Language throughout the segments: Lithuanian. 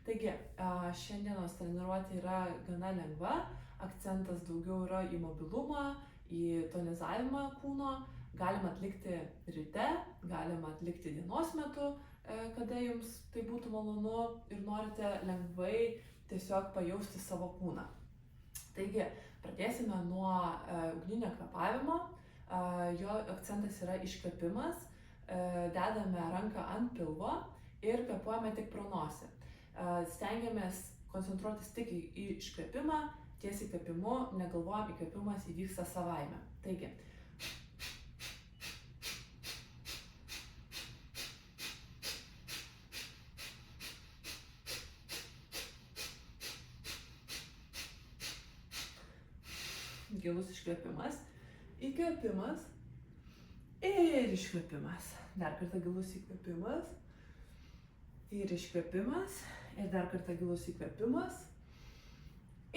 Taigi, šiandienos treniruotė yra gana lengva, akcentas daugiau yra į mobilumą, į tonizavimą kūno. Galima atlikti ryte, galima atlikti dienos metu, kada jums tai būtų malonu ir norite lengvai tiesiog pajausti savo kūną. Taigi, pradėsime nuo ugninio kvėpavimo. Jo akcentas yra iškvėpimas. Dedame ranką ant pilvo ir kvėpuojame tik pro nosį. Stengiamės koncentruotis tik į iškvėpimą, ties įkvėpimu, negalvojam, įkvėpimas įvyksta savaime. Taigi, gilus iškvėpimas, įkvėpimas ir iškvėpimas. Dar kartą gilus įkvėpimas ir iškvėpimas. Ir dar kartą gilus įkvėpimas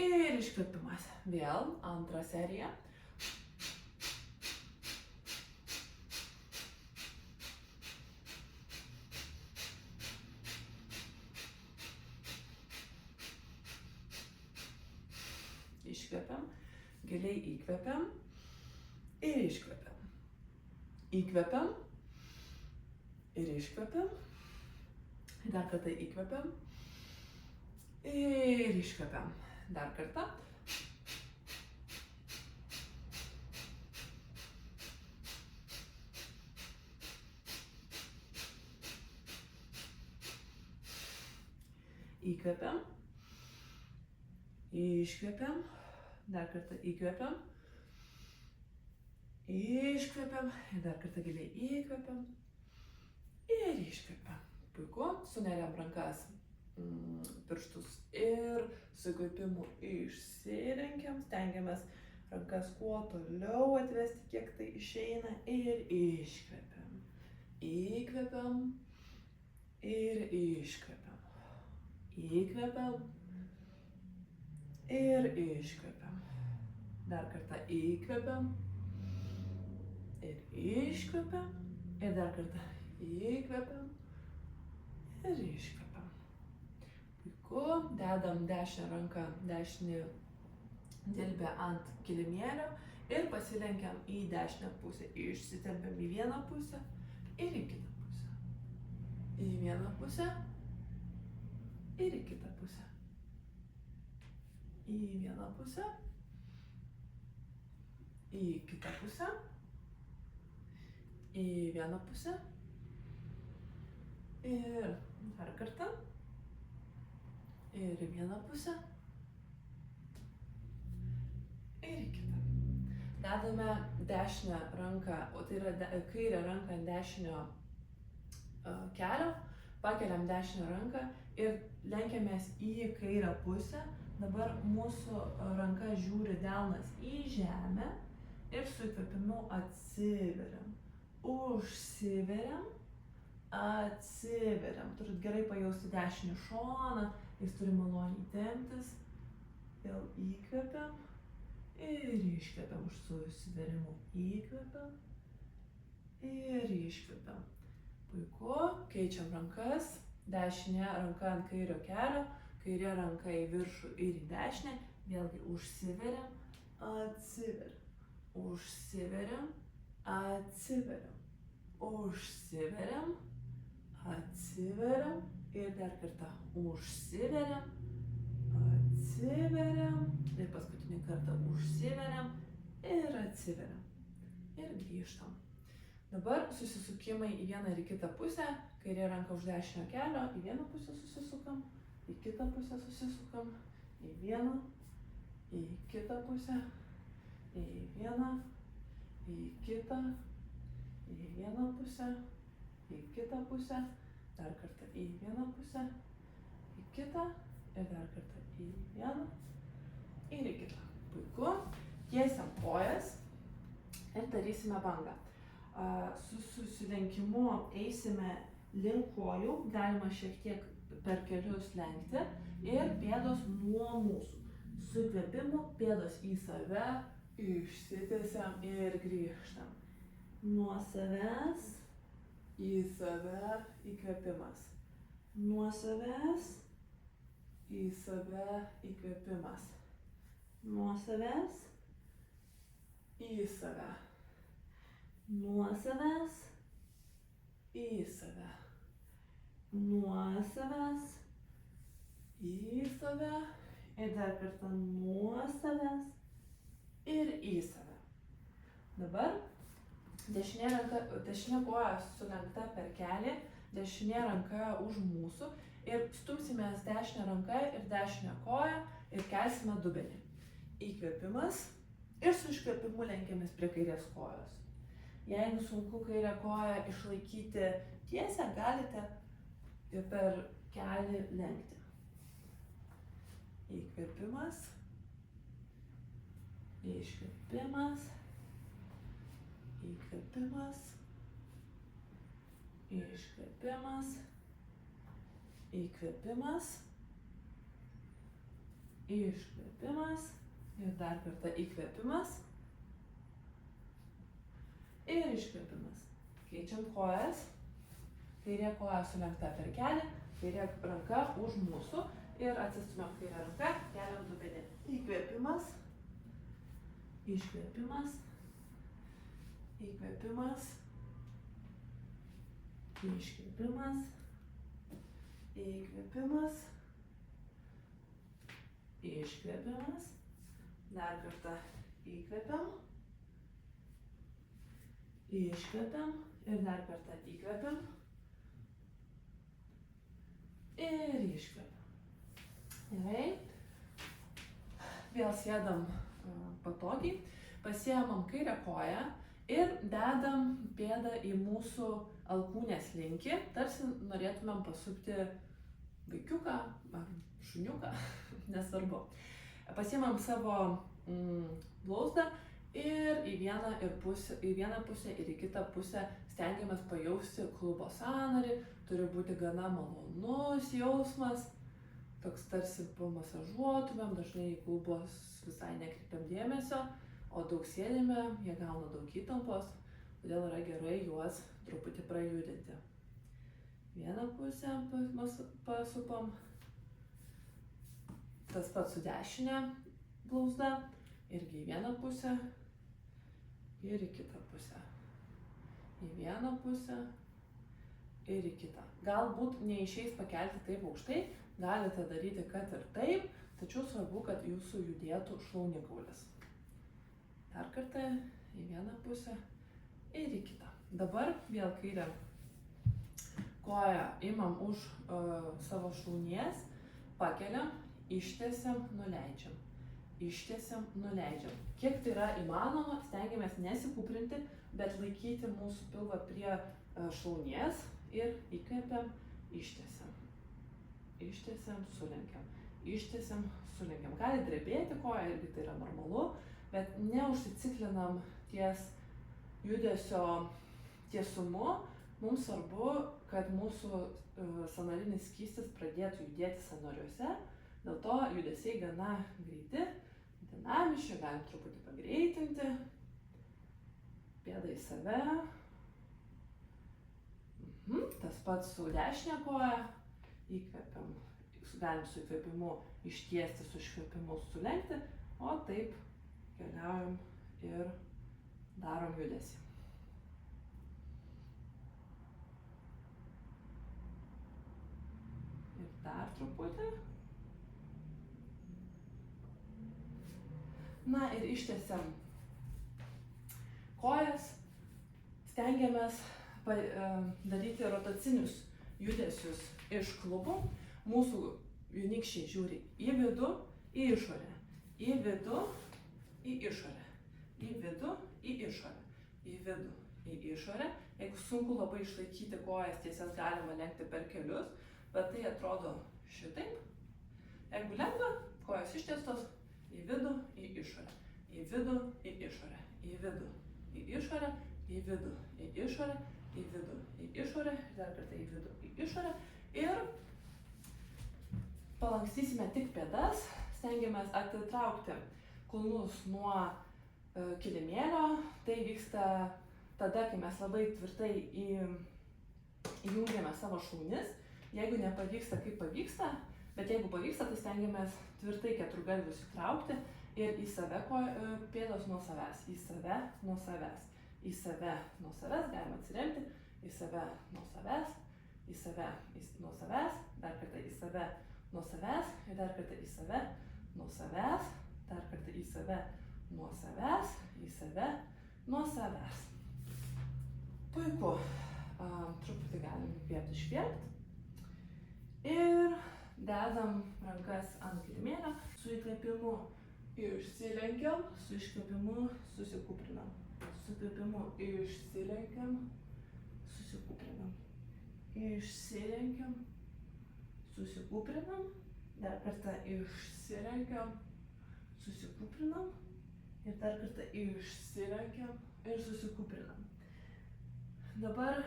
ir iškvėpimas. Vėl antrą seriją. Iškvėpiam. Giliai įkvepiam ir iškvepiam. Įkvepiam ir iškvepiam. Dar kartą įkvepiam ir iškvepiam. Dar kartą. Įkvepiam. Iškvepiam. Dar kartą įkvepiam, iškvepiam, ir dar kartą giliai įkvepiam ir iškvepiam. Puiku, suneriam rankas, pirštus ir su įkvėpimu išsilenkiam, stengiamės rankas kuo toliau atvesti, kiek tai išeina ir iškvepiam. Įkvepiam ir iškvepiam. Įkvepiam ir iškvepiam. Dar kartą įkvepiam ir iškvepiam. Ir dar kartą įkvepiam ir iškvepiam. Puiku, dedam dešinę ranką, dešinį dilbę ant kilimėlio ir pasilenkiam į dešinę pusę. Išsitempiam į vieną pusę ir į kitą pusę. Į vieną pusę ir į kitą pusę. Į vieną pusę, į kitą pusę, į vieną pusę ir dar kartą ir į vieną pusę ir į kitą. Dedame dešinę ranką, o tai yra kairę ranką ant dešinio kelio, pakeliam dešinę ranką ir lenkiamės į kairę pusę. Dabar mūsų ranka žiūri delnas į žemę ir su įkvėpimu atsiveriam. Užsiveriam, atsiveriam. Turit gerai pajausti dešinį šoną, jis turi maloniai temptis. Vėl įkvėpiam ir iškvėpiam už susiverimu. Įkvėpiam ir iškvėpiam. Puiku, keičiam rankas. Dešinė ranka ant kairio kelio. Kairė ranka į viršų ir į dešinę, vėlgi užsiveriam, atsiveriam, užsiveriam, atsiveriam, užsiveriam, atsiveriam ir dar kartą užsiveriam, atsiveriam ir paskutinį kartą užsiveriam ir atsiveriam ir grįžtam. Dabar susisukimai į vieną ir į kitą pusę, kairė ranka už dešinio kelio, į vieną pusę susisukam. Į kitą pusę susisukam, į vieną, į kitą pusę, į vieną, į kitą, į vieną pusę, į kitą pusę, dar kartą į vieną pusę, į kitą ir dar kartą į vieną ir į kitą. Puiku, tiesiam kojas ir darysime bangą. Su susilenkimu eisime link kojų, galima šiek tiek per kelius lenkti ir pėdos nuo mūsų. Su įkvėpimu pėdos į save, išsitiesiam ir grįžtam. Nuo savęs į save įkvėpimas. Nuo savęs į save įkvėpimas. Nuo savęs į save. Nuo savęs į save. Nuo savęs į save. Ir dar kartą nuo savęs ir į save. Dabar dešinė koja sulenkta per kelį, dešinė ranka už mūsų ir stumsimės dešinę ranką ir dešinę koją ir kelsime dubenį. Įkvėpimas ir su iškvėpimu lenkiamės prie kairės kojos. Jeigu sunku kairę koją išlaikyti tiesią, galite ir per kelį lenkti. Įkvėpimas, iškvėpimas, įkvėpimas, iškvėpimas, įkvėpimas, iškvėpimas ir dar kartą įkvėpimas ir iškvėpimas. Keičiam kojas, kairė koja sulenkta per kelį, kairė ranka už mūsų ir atsistumiam kairę ranką, keliam dubenį. Įkvėpimas, iškvėpimas, įkvėpimas, iškvėpimas, įkvėpimas, iškvėpimas. Dar kartą įkvėpiam, iškvėpiam ir dar kartą įkvėpiam ir iškvėpiam. Gerai. Vėl sėdam patogiai, pasiėmam kairę koją ir dedam pėdą į mūsų alkūnės linkį, tarsi norėtumėm pasukti vaikiuką ar šuniuką, nesvarbu. Pasiėmam savo blauzdą ir į vieną pusę ir į kitą pusę stengiamės pajausti klubo sąnarį, turi būti gana malonus jausmas, toks tarsi pamasažuotumėm, dažnai į klubos visai nekreipiam dėmesio, o daug sėdime, jie gauna daug įtampos, todėl yra gerai juos truputį prajudinti. Vieną pusę pasupam, tas pats su dešinė blauzda, irgi į vieną pusę ir į kitą pusę. Į vieną pusę ir į kitą. Galbūt neišeis pakelti taip aukštai, galite daryti kad ir taip, tačiau svarbu, kad jūsų judėtų šlaunikaulis. Dar kartą į vieną pusę ir į kitą. Dabar vėl kairę koją imam už savo šlaunies, pakeliam, ištiesiam, nuleidžiam. Ištiesiam, nuleidžiam. Kiek tai yra įmanoma, stengiamės nesikūprinti, bet laikyti mūsų pilvą prie šlaunies ir įkvepiam, ištiesiam. Ištiesiam, sulenkiam. Ištiesiam, sulenkiam. Gali drebėti koja, irgi tai yra normalu, bet neužsiciklinam ties judesio tiesumu. Mums svarbu, kad mūsų sąnarinis skystis pradėtų judėti sąnariuose, dėl to judesiai gana greiti, dinamiški, galim truputį pagreitinti. Pėda į save. Tas pats su dešinė koja. Įkvepiam. Galim su įkvėpimu ištiesti, su iškvėpimu sulenkti, o taip keliaujam ir darom judesį. Ir dar truputį. Na ir ištiesiam kojas, stengiamės daryti rotacinius judesius iš klubų. Mūsų jaunikščiai žiūri į vidų, į išorę, į vidų, į išorę, į vidų, į išorę, į vidų, į išorę. Jeigu sunku labai išlaikyti kojas tiesias, galima lenkti per kelius, bet tai atrodo šitaip. Jeigu lengva, kojas ištiestos, į vidų, į išorę, į vidų, į išorę, į vidų, į išorę, į vidų, į išorę, į vidų, į išorę, dar kartą į vidų, į išorę ir palankstysime tik pėdas, stengiamės atitraukti kulnus nuo kilimėlio. Tai vyksta tada, kai mes labai tvirtai įjungiame savo šlaunis. Jeigu nepavyksta, kaip pavyksta, Bet jeigu pavyksta, tai stengiamės tvirtai keturgalvius įtraukti ir į save pėdos nuo savęs, į save nuo savęs, į save nuo savęs, galima atsiremti, į save nuo savęs, į save nuo savęs, dar kartą į save nuo savęs ir dar kartą į save nuo savęs, dar kartą į save nuo savęs, į save nuo savęs. Puiku. Truputį galim įkvėpti, iškvėpti. Ir dedam rankas ant kilimėlio, su įkvėpimu išsilenkiam, su iškvėpimu susikūprinam. Su įkvėpimu išsilenkiam, susikūprinam. Išsilenkiam, susikūprinam. Dar kartą išsilenkiam, susikūprinam. Ir dar kartą išsilenkiam ir susikūprinam. Dabar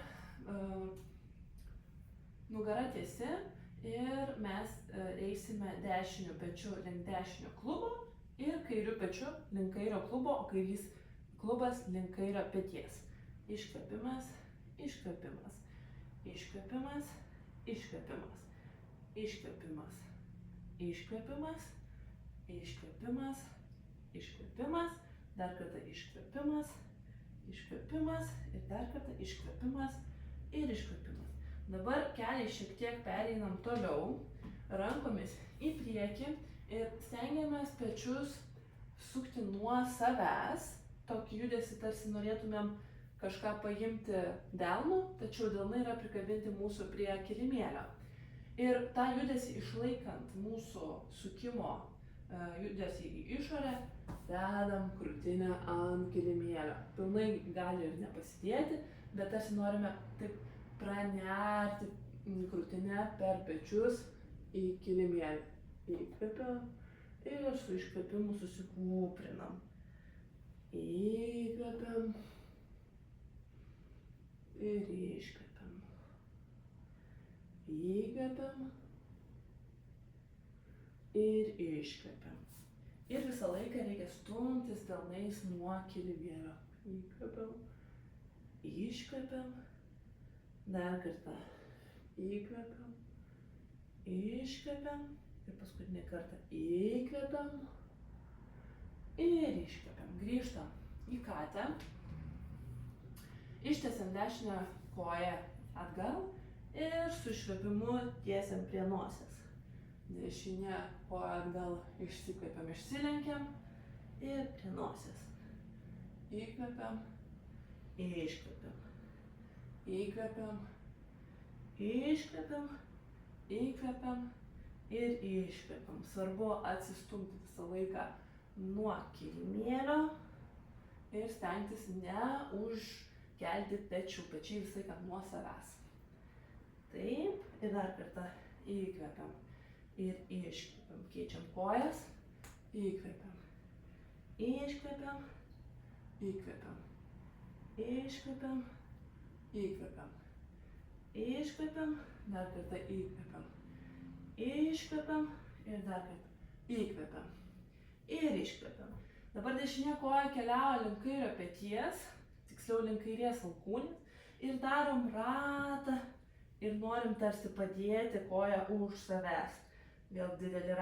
nugara tiesi ir mes eisime dešiniu pečiu link dešinio klubo ir kairiu pečiu link kairio klubo, o kairys klubas link kairio peties. Iškvėpimas, iškvėpimas, iškvėpimas, iškvėpimas, iškvėpimas, iškvėpimas, iškvėpimas, iškvėpimas, dar kartą iškvėpimas, iškvėpimas ir dar kartą iškvėpimas ir iškvėpimas. Dabar keliai šiek tiek pereinam toliau, rankomis į priekį ir stengiamės pečius sukti nuo savęs. Tokį judesį tarsi norėtumėm kažką paimti delnu, tačiau delnai yra prikabinti mūsų prie kilimėlio. Ir tą judesį išlaikant mūsų sukimo judesį į išorę, dedam krūtinę ant kilimėlio. Pilnai gali ir nepasidėti, bet tarsi norime taip pranerti krūtinę per pečius į kilimėlį. Įkvepiam ir su iškvepimu susikūprinam. Įkvepiam ir iškvepiam. Įkvepiam ir iškvepiam. Ir visą laiką reikia stumtis delnais nuo kilimėlio. Įkvepiam, iškvepiam, dar kartą įkvepiam, iškvepiam ir paskutinį kartą įkvepiam ir iškvepiam. Grįžtam į katę, ištiesiam dešinę koją atgal ir su iškvepimu tiesiam prie nosies. Dešinė koja atgal, išsikvepiam, išsilenkiam ir prie nosies. Įkvepiam, iškvepiam, įkvepiam, iškvepiam, įkvepiam ir iškvepiam. Svarbu atsistumti visą laiką nuo kilimėlio ir stengtis neužkelti pečių, pečiai visą laiką nuo savęs. Taip, ir dar kartą įkvepiam. Ir iškvepiam, keičiam kojas, įkvepiam, iškvepiam, įkvepiam, iškvepiam, įkvepiam, iškvepiam, dar kartą įkvepiam, iškvepiam ir dar kartą įkvepiam ir iškvepiam. Dabar dešinė koja keliauja link kairio peties, tiksliau link kairės alkūnės ir darom ratą ir norim tarsi padėti koją už savęs. Vėl dideliu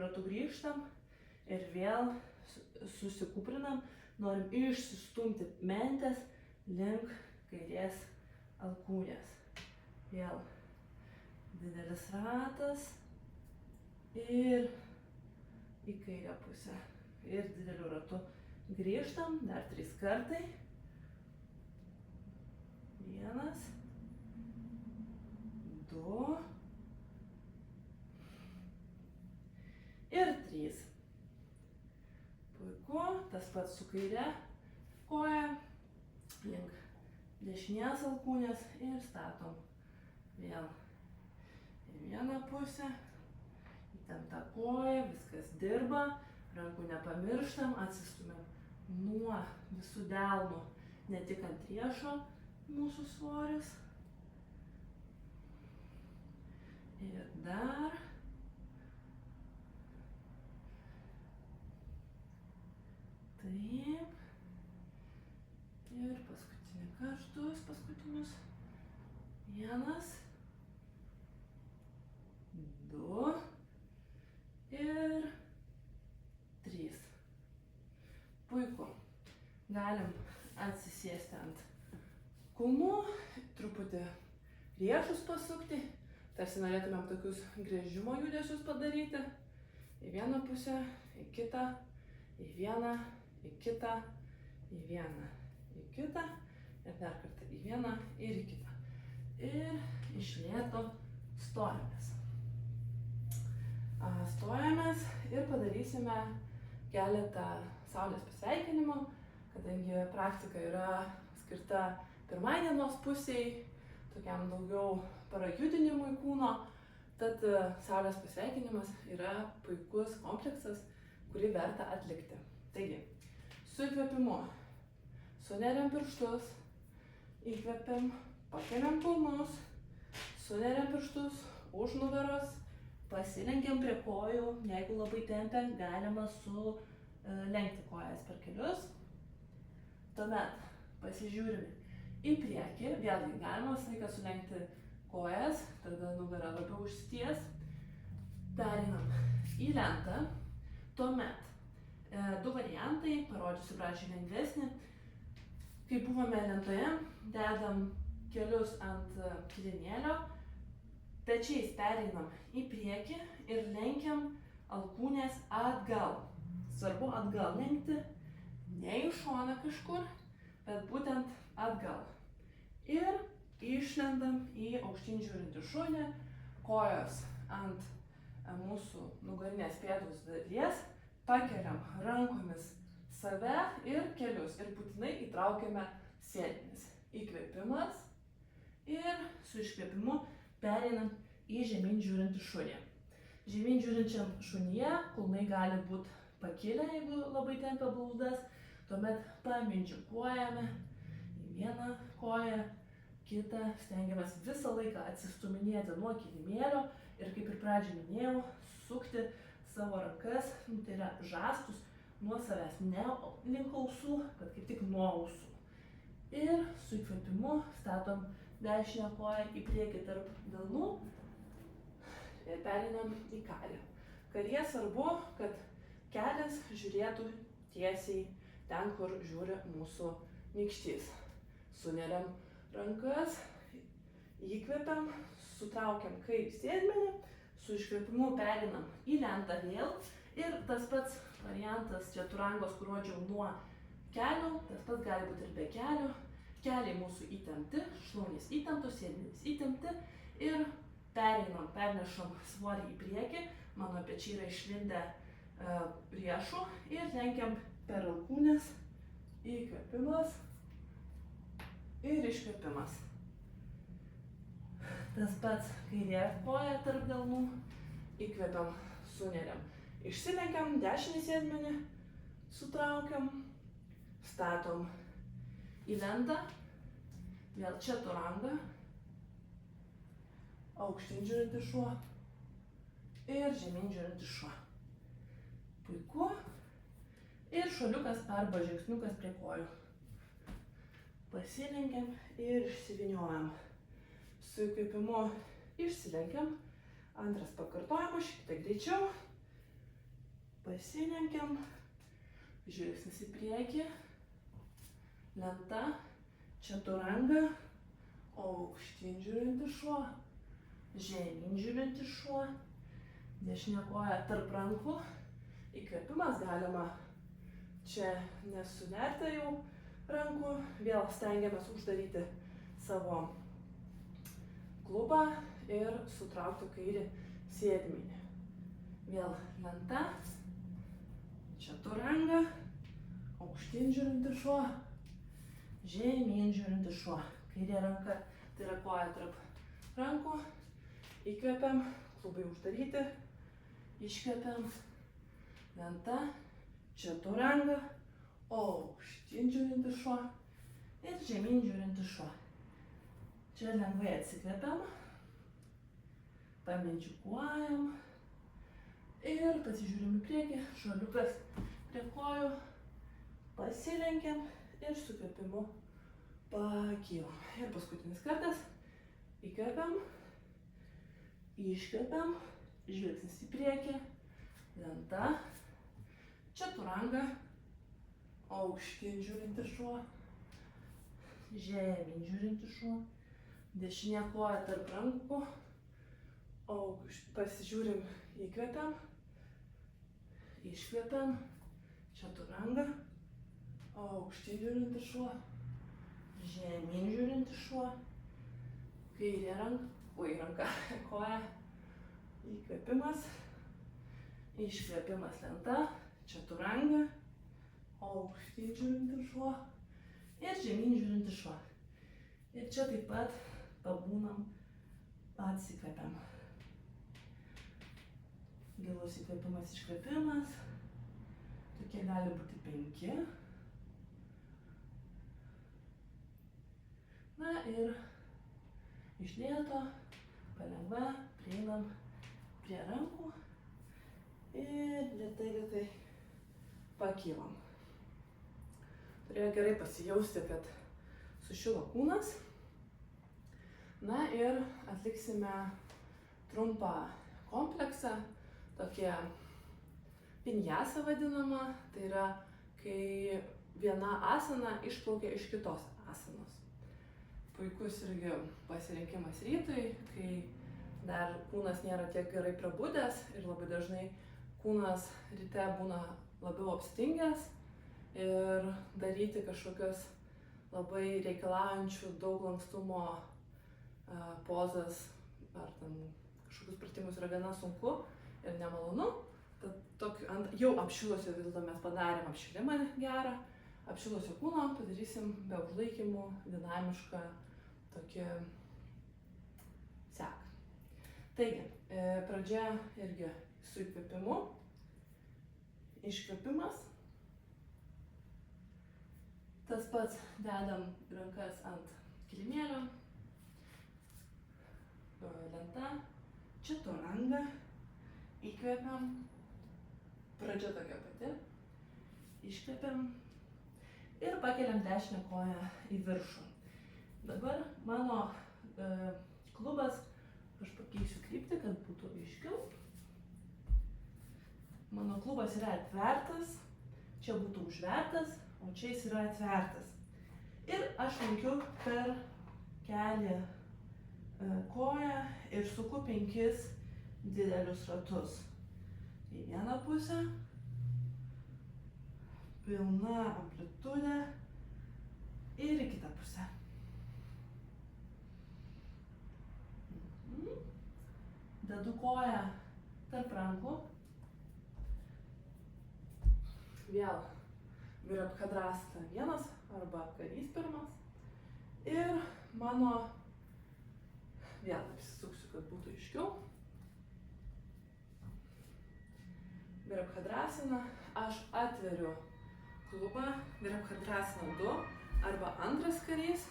ratu grįžtam ir vėl susikūprinam, norim išsistumti mentės link kairės alkūnės. Vėl didelis ratas ir į kairę pusę. Ir dideliu ratu grįžtam, dar 3 kartai. 1, 2 ir 3. Puiku, tas pats su kaire koja, link dešinės alkūnės ir statom vėl į vieną pusę, įtempta koja, viskas dirba, rankų nepamirštam, atsistumiam nuo visų delnų, ne tik ant riešo mūsų svoris. Ir dar. Taip. Ir paskutinį kartus, paskutinius. 1, 2 galim atsisėsti ant kulnų, truputį riešus pasukti, tarsi norėtumėm tokius gręžimo judesius padaryti. Į vieną pusę, į kitą, į vieną, į kitą, į vieną, į kitą ir dar kartą į vieną ir į kitą. Ir iš lėto stojamės. Stojamės ir padarysime keletą saulės pasveikinimų, kadangi praktika yra skirta pirmai dienos pusiai, tokiam daugiau parajudinimui kūno, tad saulės pasveikinimas yra puikus kompleksas, kurį verta atlikti. Taigi, su įkvėpimu suneriam pirštus, įkvepiam, pakeliam kulnus, suneriam pirštus už nugaros, pasilenkiam prie kojų, jeigu labai tempia, galima sulenkti kojas per kelius. Tuomet pasižiūrime į priekį, vėlgi galima visą laiką sulenkti kojas, tada nugarą labiau užsties. Pereinam į lentą, tuomet du variantai, parodysiu pradžiai lengvesnį. Kai buvome lentoje, dedam kelius ant kilimėlio, pečiais pereinam į priekį ir lenkiam alkūnės atgal. Svarbu atgal lenkti, ne į šoną kažkur, bet būtent atgal. Ir išlendam į aukštyn žiūrintį šunį, kojos ant mūsų nugarinės pėdos dalies, pakeliam rankomis save ir kelius ir būtinai įtraukiame sėdmenis. Įkvėpimas ir su iškvėpimu pereinam į žemyn žiūrintį šunį. Žemyn žiūrinčiam šunyje kulnai gali būti pakilę, jeigu labai tempia blauzdas, tuomet pamindžiukuojame į vieną koją, kitą, stengiamės visą laiką atsistuminėti nuo kilimėlio ir kaip ir pradžioj minėjau, sukti savo rankas, tai yra žastus nuo savęs, ne link ausų, bet kaip tik nuo ausų. Ir su įkvėpimu statom dešinę koją į priekį tarp delnų ir pereinam į karį. Karyje svarbu, kad kelias žiūrėtų tiesiai ten, kur žiūri mūsų nykštys. Suneriam rankas, įkvepiam, sutraukiam kairį sėdmenį, su iškvėpimu pereinam į lentą vėl ir tas pats variantas četurangos, kur rodžiau nuo kelių, tas pats gali būti ir be kelių. Keliai mūsų įtempti, šlaunys įtemptos, sėdmenys įtempti ir pereinam, pernešam svorį į priekį, mano pečiai yra išlindę riešų ir lenkiam per alkūnes, įkvėpimas ir iškvėpimas. Tas pats kairė koja tarp delnų, įkvėpiam, suneriam, išsilenkiam, dešinį sėdmenį, sutraukiam, statom į lentą, vėl četuranga, aukštyn žiūrintis šuo ir žemyn žiūrintis šuo. Puiku. Ir šuoliukas arba žingsniukas prie kojų. Pasilenkiam ir išsivyniojam. Su įkvėpimu išsilenkiam. Antras pakartojimas, šiek tiek greičiau. Pasilenkiam. Žvilgsnis į priekį. Lenta, četuranga, aukštyn žiūrintis šuo, žemyn žiūrintis šuo, dešinė koja tarp rankų, įkvėpimas galima čia nesunerti jau rankų, vėl stengiamės uždaryti savo klubą ir sutraukti kairį sėdmenį. Vėl lenta, četuranga, aukštyn žiūrintis šuo, žemyn žiūrintis šuo. Kairė ranka, tai yra koja tarp rankų. Įkvepiam, klubai uždaryti. Iškvepiam, lenta, četuranga, aukštyn žiūrintis šuo ir žemyn žiūrintis šuo. Čia lengvai atsikvepiam, pamindžiukuojam ir pasižiūrim į priekį, šuoliukas prie kojų, pasilenkiam ir su įkvėpimu pakylam. Ir paskutinis kartas. Įkvepiam, iškvepiam, žvilgsnis į priekį, lenta, četuranga, aukštyn žiūrintis šuo, žemyn žiūrintis šuo, dešinė koja tarp rankų, pasižiūrim, įkvepiam, iškvepiam, čaturanga, aukštyn žiūrintis šuo, žemyn žiūrintis šuo, kairė ranka, koja, įkvėpimas, iškvėpimas lenta, čaturanga, aukštyn žiūrintis šuo ir žemyn žiūrintis šuo. Ir čia taip pat pabūnam, atsikvėpiam. Gilus įkvėpimas, iškvėpimas, tokie gali būti 5. Na ir iš lėto, palengva, prieinam prie rankų ir lėtai pakylam. Turėjo gerai pasijausti, kad sušilo kūnas. Na ir atliksime trumpą kompleksą, tokia vinyasa vadinama, tai yra, kai viena asana išplaukia iš kitos asanos. Puikus irgi pasirinkimas rytui, kai dar kūnas nėra tiek gerai prabudęs ir labai dažnai kūnas ryte būna labiau apstingęs ir daryti kažkokias labai reikalaujančių daug lankstumo pozas ar ten kažkokius pratimus yra gana sunku ir nemalonu. Tad jau apšilusio, vis dėlto mes padarėm apšilimą gerą, apšilusio kūno padarysim be užlaikymų dinamišką tokį seką. Taigi, pradžia irgi su įkvėpimu, iškvėpimas. Tas pats dedam rankas ant kilimėlio, lenta, čaturanga, įkvėpiam, pradžia tokia pati, iškvėpiam ir pakeliam dešinę koją į viršų. Dabar mano klubas, aš pakeisiu kryptį, kad būtų aiškiau. Mano klubas yra atvertas, čia būtų užvertas, o čia jis yra atvertas. Ir aš lenkiu per kelį koją ir suku 5 didelius ratus. Į vieną pusę, pilna amplitudė ir į kitą pusę. Dedu koją tarp rankų. Vėl Virabhadrasana 1 arba karys pirmas. Ir mano, vėl apsisuksiu, kad būtų aiškiau. Virabhadrasana, aš atveriu klubą, Virabhadrasana 2 arba antras karys.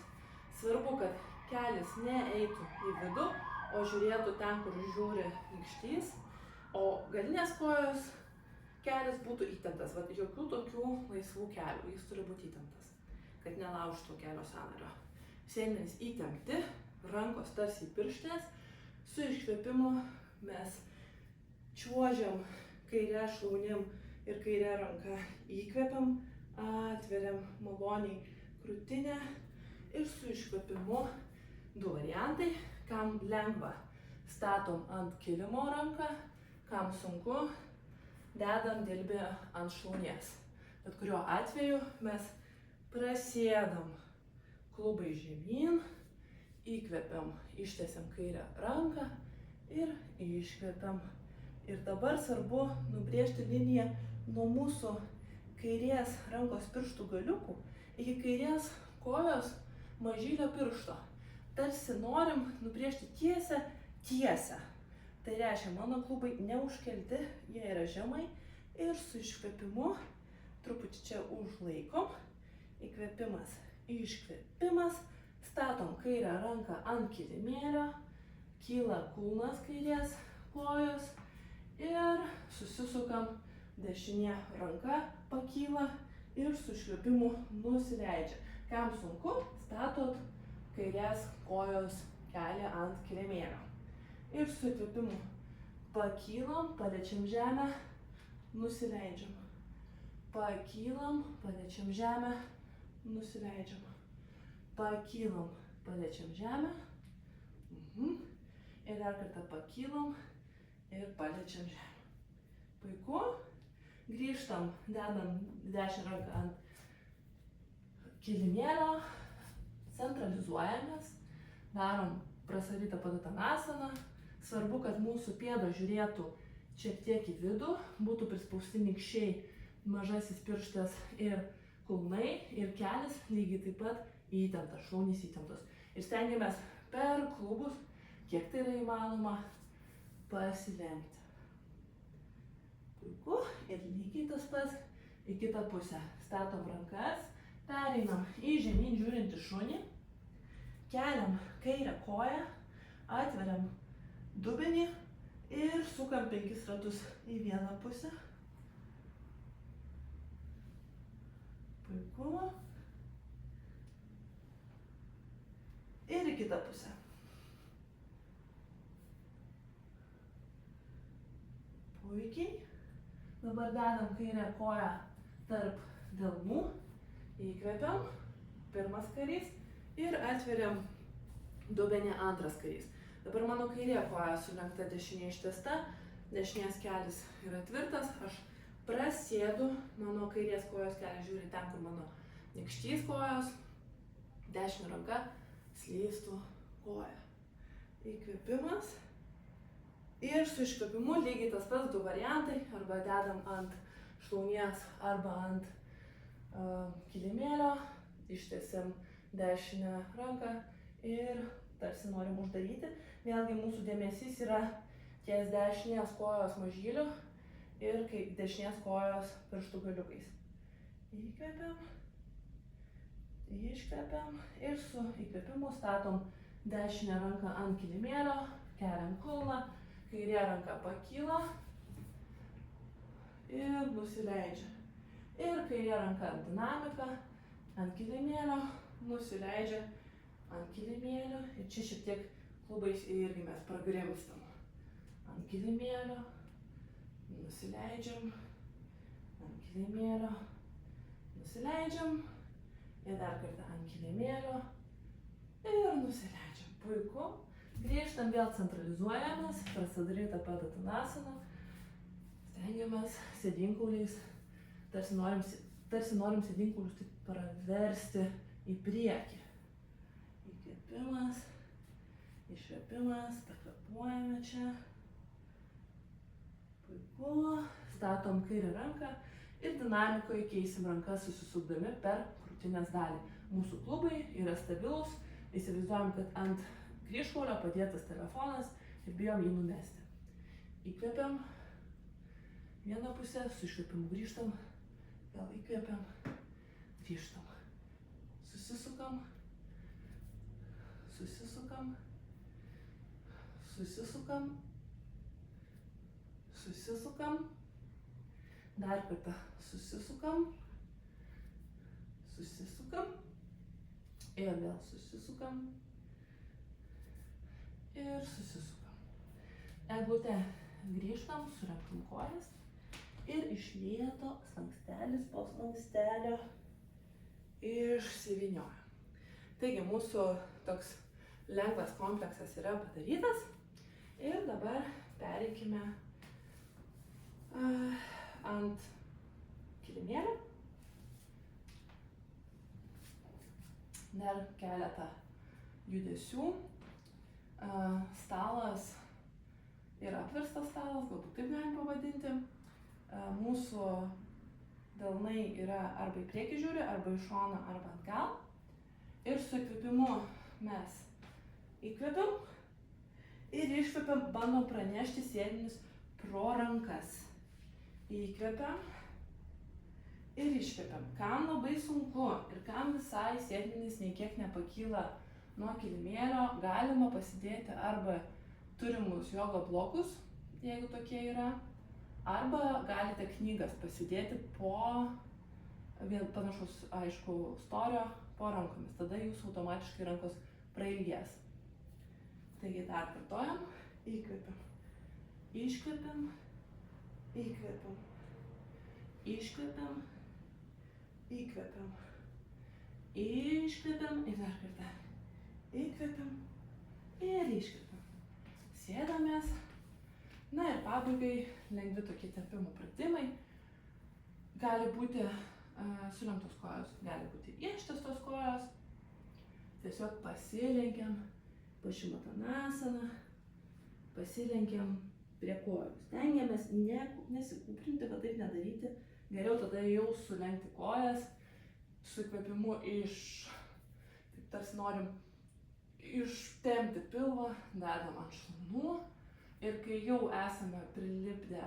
Svarbu, kad kelis neeitų į vidų, o žiūrėtų ten, kur žiūri nykštys, o galinės kojos kelis būtų įtemptas. Vat jokių tokių laisvų kelių, jis turi būti įtemptas, kad nelaužtų kelio sąnario. Sėdmenys įtempti, rankos tarsi pirštinės, su iškvėpimu mes čiuožiam kairę šlaunim ir kairę ranką įkvepiam, atveriam maloniai krūtinę ir su iškvėpimu 2 variantai. Kam lengva, statom ant kilimo ranką, kam sunku, dedam dilbį ant šlaunies. Bet kuriuo atveju mes prasėdam klubai žemyn, įkvepiam, ištiesiam kairę ranką ir iškvepiam. Ir dabar svarbu nubrėžti liniją nuo mūsų kairės rankos pirštų galiukų iki kairės kojos mažylio piršto. Tarsi norim nubrėžti tiesę. Tai reiškia, mano klubai neužkelti, jie yra žemai ir su iškvėpimu truputį čia užlaikom. Įkvėpimas, iškvėpimas, statom kairę ranką ant kilimėlio, kyla kulnas kairės kojos ir susisukam, dešinė ranka pakyla ir su iškvėpimu nusileidžia. Kam sunku, statot kairės kojos kelį ant kilimėlio. Ir su įkvėpimu pakylam, paliečiam žemę, nusileidžiam. pakylam, paliečiam žemę, nusileidžiam. Pakylam, paliečiam žemę. Ir dar kartą pakylam ir paliečiam žemę. Puiku. Grįžtam, dedam dešinę ranką ant kilimėlio, centralizuojamės, darom prasarytą padotanasaną. Svarbu, kad mūsų pėdos žiūrėtų šiek tiek į vidų, būtų prispausti nykščiai, mažasis pirštas ir kulnai, ir kelis lygiai taip pat įtemptas, šlaunys įtemptos. Ir stengiamės per klubus, kiek tai yra įmanoma, pasilenkti. Puiku. Ir lygiai tas pats į kitą pusę. Statom rankas, pereinam į žemyn žiūrintį šunį, keliam kairę koją, atveriam dubenį ir sukam 5 ratus į vieną pusę. Puiku. Ir į kitą pusę. Puikiai. Dabar dedam kairę koją tarp delnų, įkvepiam, pirmas karys ir atveriam dubenį, antras karys. Dabar mano kairė koja sulenkta, dešinė ištiesta, dešinės kelis yra tvirtas, aš prasėdu, mano kairės kojos kelis žiūri ten, kur mano nykštys kojos, dešinė ranka slystų koją. Įkvėpimas. Ir su iškvėpimu lygiai tas pats 2 variantai, arba dedam ant šlaunies, arba ant kilimėlio, ištiesiam dešinę ranką ir tarsi norim uždaryti. Vėlgi mūsų dėmesys yra ties dešinės kojos mažyliu ir kaip dešinės kojos pirštų galiukais. Įkvepiam, iškvepiam ir su įkvėpimu statom dešinę ranką ant kilimėlio, keliam kulną. Kairė ranka pakyla ir nusileidžia. Ir kairė ranka ant dinamika, ant kilimėlio, nusileidžia ant kilimėlio. Ir čia šiek tiek klubais irgi mes pragrimstam. Ant kilimėlio, nusileidžiam, ant kilimėlio, nusileidžiam. Ir dar kartą ant kilimėlio ir nusileidžiam. Puiku. Grįžtam, vėl centralizuojamės, prasidarytą padotanasaną, stengiamės sėdinkauliais, tarsi norim sėdinkaulius taip praversti į priekį. Įkvėpimas, iškvėpimas, pakvėpuojame čia. Puiku, statom kairę ranką ir dinamikoje keisim rankas susisukdami per krūtinės dalį. Mūsų klubai yra stabilus, įsivaizduojam, kad ant kryžkaulio padėtas telefonas ir bijom jį numesti. Įkvepiam, vieną pusę, su iškvepimu grįžtam, vėl įkvepiam, grįžtam. Susisukam, susisukam, susisukam, susisukam, dar kartą susisukam, susisukam ir vėl susisukam. Ir susisukam. Eglutę grįžtam, surenkam kojas ir iš lėto slankstelis po slankstelio išsivyniojam. Taigi mūsų toks lengvas kompleksas yra padarytas ir dabar pereikime ant kilimėlio. Dar keletą judesių. Stalas yra apverstas stalas, galbūt taip galim pavadinti. Mūsų delnai yra arba į priekį žiūri, arba į šoną, arba atgal. Ir su įkvėpimu mes įkvėpiam ir iškvėpiam, bandom pranešti sėdinius pro rankas. Įkvėpiam ir iškvėpiam. Kam labai sunku ir kam visai sėdmenys nei kiek nepakyla nuo kilimėlio, galima pasidėti arba turimus jogo blokus, jeigu tokie yra, arba galite knygas pasidėti po panašaus, aišku, storio po rankomis. Tada jūsų automatiškai rankos prailgės. Taigi dar kartojam, įkvepiam, iškvepiam, įkvepiam, iškvepiam, įkvepiam, iškvepiam ir dar kartą. Įkvepiam ir iškvepiam. Sėdamės. Na ir pabaigai lengvi tokie tempimų pratimai. Gali būti sulenktos kojos, gali būti ištiestos kojos. Tiesiog pasilenkiam, pašimatanasana, pasilenkiam prie kojų. Stengiamės nesikūprinti, kad taip nedaryti. Geriau tada jau sulenkti kojas, su įkvėpimu taip tarsi norim ištempti pilvą, dedam ant šlaunų ir kai jau esame prilipdę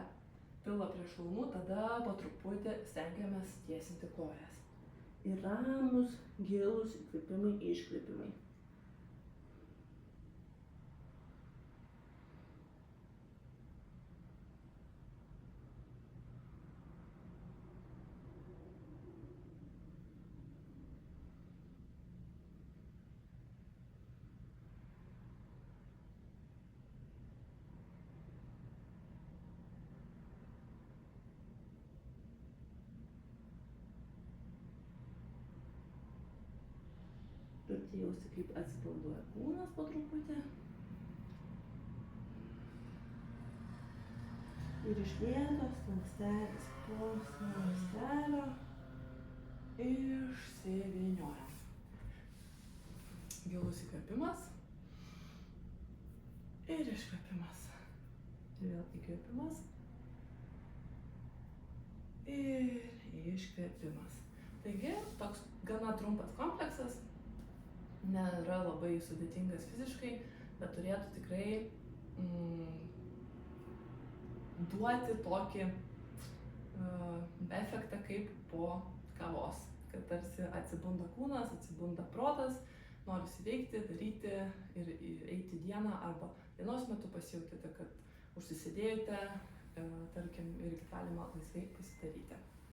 pilvą prie šlaunų, tada po truputį stengiamės tiesinti kojas. Ir ramus, gilūs įkvėpimai, iškvėpimai. Turite jausti, kaip atsipalaiduoja kūnas po truputį. Ir iš vietos slankstelis po slankstelio išsivyniojam. Gilus įkvėpimas ir iškvėpimas. Ir vėl įkvėpimas ir iškvėpimas. Taigi, toks gana trumpas kompleksas. Nėra labai sudėtingas fiziškai, bet turėtų tikrai duoti tokį efektą kaip po kavos. Kad tarsi atsibunda kūnas, atsibunda protas, norisi veikti, daryti ir eiti dieną arba dienos metu pasijautėte, kad užsisėdėjote, tarkim, irgi galima laisvai pasidaryti.